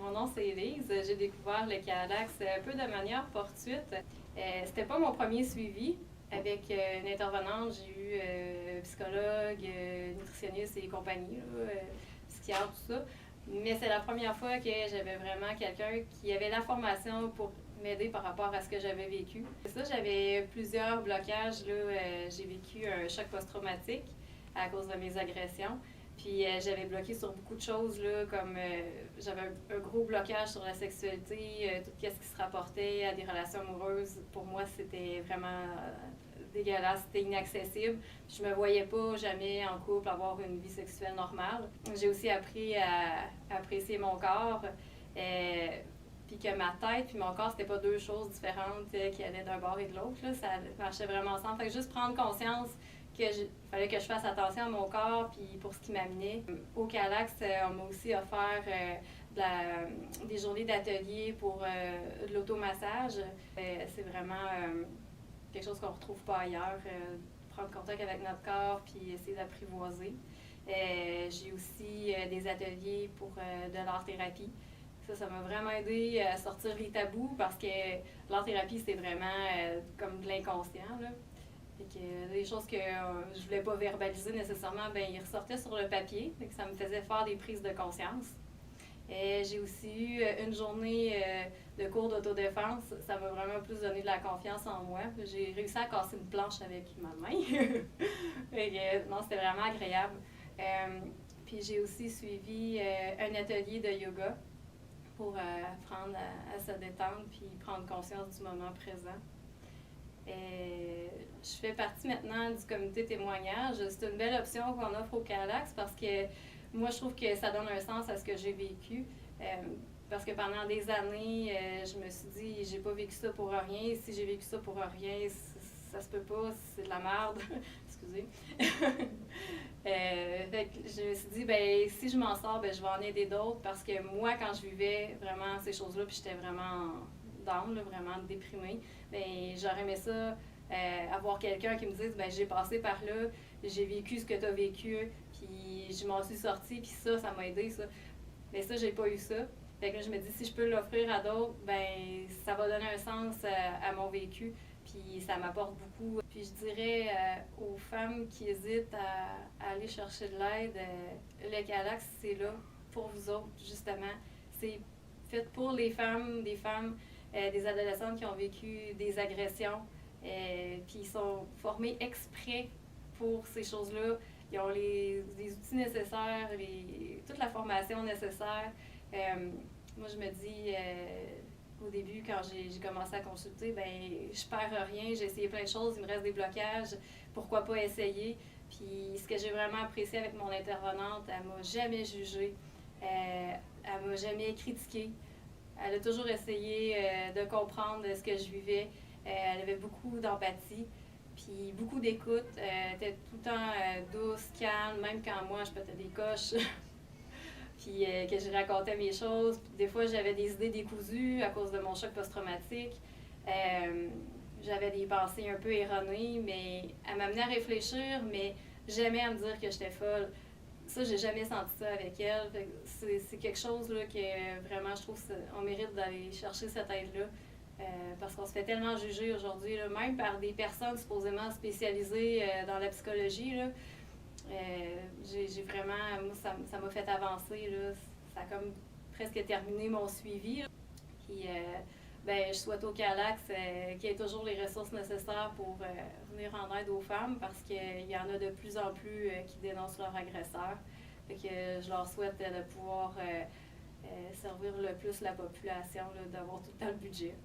Mon nom, c'est Élise. J'ai découvert le Calax un peu de manière fortuite. C'était pas mon premier suivi. Avec une intervenante, j'ai eu psychologue, nutritionniste et compagnie, psychiatre, tout ça. Mais c'est la première fois que j'avais vraiment quelqu'un qui avait la formation pour m'aider par rapport à ce que j'avais vécu. Ça, j'avais plusieurs blocages. J'ai vécu un choc post-traumatique à cause de mes agressions. Puis j'avais bloqué sur beaucoup de choses, comme j'avais un gros blocage sur la sexualité, tout ce qui se rapportait à des relations amoureuses. Pour moi, c'était vraiment dégueulasse, c'était inaccessible. Je me voyais pas jamais en couple avoir une vie sexuelle normale. J'ai aussi appris à apprécier mon corps. Puis que ma tête puis mon corps, c'était pas deux choses différentes qui allaient d'un bord et de l'autre. Ça marchait vraiment ensemble. Fait que juste prendre conscience qu'il fallait que je fasse attention à mon corps puis pour ce qui m'amenait. Au Calax, on m'a aussi offert des journées d'atelier pour de l'automassage. C'est vraiment quelque chose qu'on ne retrouve pas ailleurs. Prendre contact avec notre corps puis essayer d'apprivoiser. J'ai aussi des ateliers pour de l'art-thérapie. Ça m'a vraiment aidé à sortir les tabous parce que l'art-thérapie, c'est vraiment comme de l'inconscient. Fait que des choses que je voulais pas verbaliser nécessairement, ben ils ressortaient sur le papier. Fait que ça me faisait faire des prises de conscience. J'ai aussi eu une journée de cours d'autodéfense. Ça m'a vraiment plus donné de la confiance en moi. J'ai réussi à casser une planche avec ma main. Non, c'était vraiment agréable. Puis j'ai aussi suivi un atelier de yoga pour apprendre à se détendre puis prendre conscience du moment présent. Je fais partie maintenant du comité témoignage. C'est une belle option qu'on offre au Calax parce que moi, je trouve que ça donne un sens à ce que j'ai vécu. Parce que pendant des années, je me suis dit, j'ai pas vécu ça pour rien. Si j'ai vécu ça pour rien, ça se peut pas, c'est de la merde. Excusez. Fait que je me suis dit, ben si je m'en sors, ben je vais en aider d'autres parce que moi, quand je vivais vraiment ces choses-là, puis j'étais vraiment down, vraiment déprimée, ben j'aurais aimé ça, avoir quelqu'un qui me dise, ben j'ai passé par là, j'ai vécu ce que tu as vécu, puis je m'en suis sortie, puis ça m'a aidé, ça. Mais ça, j'ai pas eu ça. Fait que là, je me dis, si je peux l'offrir à d'autres, ben ça va donner un sens à mon vécu. Puis ça m'apporte beaucoup. Puis je dirais aux femmes qui hésitent à aller chercher de l'aide, le Calax, c'est là pour vous autres, justement. C'est fait pour les femmes, des adolescentes qui ont vécu des agressions. Puis ils sont formés exprès pour ces choses-là. Ils ont les outils nécessaires, toute la formation nécessaire. Moi, je me dis, au début, quand j'ai commencé à consulter, ben je perds rien, j'ai essayé plein de choses, il me reste des blocages, pourquoi pas essayer? Puis ce que j'ai vraiment apprécié avec mon intervenante, elle m'a jamais jugée, elle m'a jamais critiquée. Elle a toujours essayé de comprendre ce que je vivais. Elle avait beaucoup d'empathie, puis beaucoup d'écoute. Elle était tout le temps douce, calme, même quand moi je pétais des coches. Puis que je racontais mes choses. Puis des fois, j'avais des idées décousues à cause de mon choc post-traumatique. J'avais des pensées un peu erronées, mais elle m'amenait à réfléchir, mais jamais à me dire que j'étais folle. Ça, j'ai jamais senti ça avec elle. C'est quelque chose là, que vraiment, je trouve qu'on mérite d'aller chercher cette aide-là. Parce qu'on se fait tellement juger aujourd'hui, là, même par des personnes supposément spécialisées dans la psychologie. Là. J'ai vraiment, moi, ça m'a fait avancer. Là. Ça a comme presque terminé mon suivi. Là. Puis, ben, je souhaite au Calax qu'il y ait toujours les ressources nécessaires pour venir en aide aux femmes parce qu'il y en a de plus en plus qui dénoncent leurs agresseurs. Fait que je leur souhaite de pouvoir servir le plus la population, là, d'avoir tout le temps le budget.